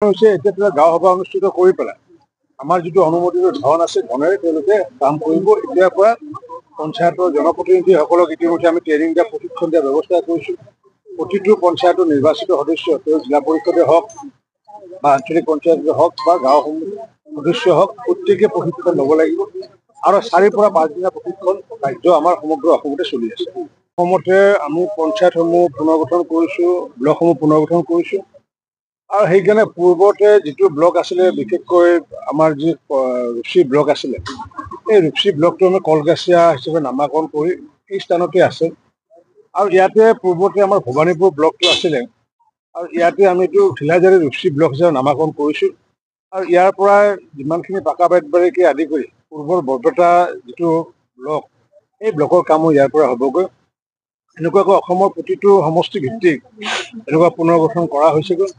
হৈছে এতিয়া গাঁও সভা অনুষ্ঠিত কৰি পেলাই আমাৰ যিটো অনুমোদিত ধন আছে ধনেৰে তেওঁলোকে কাম কৰিব। এতিয়াৰ পৰা পঞ্চায়তৰ জনপ্ৰতিনিধিসকলক ইতিমধ্যে আমি ট্ৰেইনিং দিয়া প্ৰশিক্ষণ দিয়াৰ ব্যৱস্থা কৰিছোঁ। প্ৰতিটো পঞ্চায়তৰ নিৰ্বাচিত সদস্য তেওঁ জিলা পৰিষদে হওক বা আঞ্চলিক পঞ্চায়তে হওক বা গাঁওসমূহ সদস্য হওক প্ৰত্যেকে প্ৰশিক্ষণ ল'ব লাগিব আৰু 4 পৰা 5 দিনীয়া প্ৰশিক্ষণ কাৰ্য আমাৰ সমগ্ৰ অসমতে চলি আছে। অসমতে আমি পঞ্চায়তসমূহ পুনৰ্গঠন কৰিছোঁ, ব্লকসমূহ পুনৰ্গঠন কৰিছোঁ আৰু সেইকাৰণে পূৰ্বতে যিটো ব্লক আছিলে বিশেষকৈ আমাৰ যি ৰূপসী ব্লক আছিলে এই ৰূপসী ব্লকটো আমি কলগাছিয়া হিচাপে নামাকৰণ কৰি এই স্থানতে আছে আৰু ইয়াতে পূৰ্বতে আমাৰ ভৱানীপুৰ ব্লকটো আছিলে আৰু ইয়াতে আমি এইটো ঢিলাজাৰী ৰূপসী ব্লক হিচাপে নামাকৰণ কৰিছোঁ আৰু ইয়াৰ পৰা যিমানখিনি পাকা বেতবাৰীকে আদি কৰি পূৰ্বৰ বৰপেটা যিটো ব্লক এই ব্লকৰ কামো ইয়াৰ পৰা হ'বগৈ। এনেকুৱাকৈ অসমৰ প্ৰতিটো সমষ্টি ভিত্তিক এনেকুৱা পুনৰ্গঠন কৰা হৈছেগৈ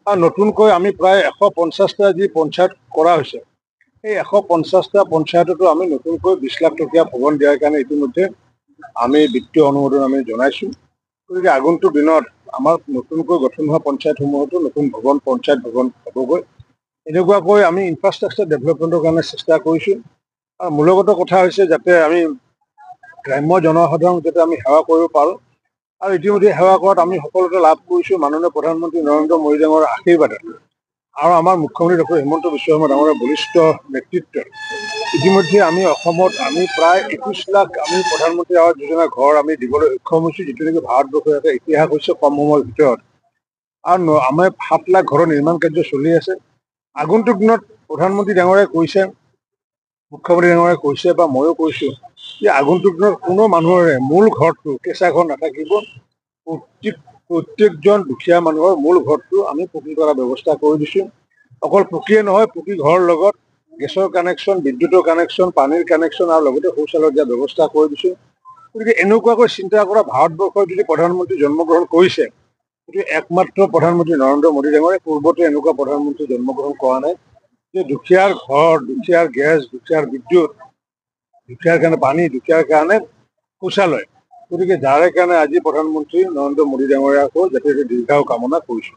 আৰু নতুনকৈ আমি প্ৰায় 150টা যি পঞ্চায়ত কৰা হৈছে এই 150টা পঞ্চায়ততো আমি নতুনকৈ 20 লাখ টকীয়া ভৱন দিয়াৰ কাৰণে ইতিমধ্যে আমি বিত্তীয় অনুমোদন আমি জনাইছোঁ। গতিকে আগন্তুক দিনত আমাৰ নতুনকৈ গঠন হোৱা পঞ্চায়তসমূহতো নতুন ভৱন পঞ্চায়ত ভৱন হ'বগৈ। এনেকুৱাকৈ আমি ইনফ্ৰাষ্ট্ৰাকচাৰ ডেভেলপমেণ্টৰ কাৰণে চেষ্টা কৰিছোঁ আৰু মূলগত কথা হৈছে যাতে আমি গ্ৰাম্য জনসাধাৰণক যাতে আমি সেৱা কৰিব পাৰোঁ আৰু ইতিমধ্যে সেৱা কৰাত আমি সফলতা লাভ কৰিছোঁ মাননীয় প্ৰধানমন্ত্ৰী নৰেন্দ্ৰ মোদী ডাঙৰ আশীৰ্বাদত আৰু আমাৰ মুখ্যমন্ত্ৰী ডক্টৰ হিমন্ত বিশ্ব শৰ্মা ডাঙৰীয়াৰ বলিষ্ঠ নেতৃত্বত ইতিমধ্যে আমি অসমত আমি প্ৰায় 21 লাখ আমি প্ৰধানমন্ত্ৰী আৱাস যোজনা ঘৰ আমি দিবলৈ সক্ষম হৈছোঁ, যিটো নেকি ভাৰতবৰ্ষৰ এটা ইতিহাস হৈছে কম সময়ৰ ভিতৰত আৰু আমাৰ 7 লাখ ঘৰৰ নিৰ্মাণ কাৰ্য চলি আছে। আগন্তুক দিনত প্ৰধানমন্ত্ৰী ডাঙৰীয়াই কৈছে, মুখ্যমন্ত্ৰী ডাঙৰীয়াই কৈছে বা ময়ো কৈছোঁ যে আগন্তুক দিনত কোনো মানুহৰে মূল ঘৰটো কেঁচা ঘৰ নাথাকিব, প্ৰত্যেকজন দুখীয়া মানুহৰ মূল ঘৰটো আমি পকী কৰাৰ ব্যৱস্থা কৰি দিছোঁ। অকল পকীয়ে নহয়, পকী ঘৰৰ লগত গেছৰ কানেকশ্যন, বিদ্যুতৰ কানেকশ্যন, পানীৰ কানেকশ্যন আৰু লগতে শৌচালয় দিয়াৰ ব্যৱস্থা কৰি দিছোঁ। গতিকে এনেকুৱাকৈ চিন্তা কৰা ভাৰতবৰ্ষৰ যদি প্ৰধানমন্ত্ৰী জন্মগ্ৰহণ কৰিছে গতিকে একমাত্ৰ প্ৰধানমন্ত্ৰী নৰেন্দ্ৰ মোদী ডাঙৰীয়াই পূৰ্বতে এনেকুৱা প্ৰধানমন্ত্ৰী জন্মগ্ৰহণ কৰা নাই যে দুখীয়াৰ ঘৰ, দুখীয়াৰ গেছ, দুখীয়াৰ বিদ্যুৎ, দুখীয়াৰ কাৰণে পানী, দুখীয়াৰ কাৰণে শৌচালয়। গতিকে যাৰে কাৰণে আজি প্ৰধানমন্ত্ৰী নৰেন্দ্ৰ মোদী ডাঙৰীয়াকো যাতে দীৰ্ঘায়ু কামনা কৰিছোঁ।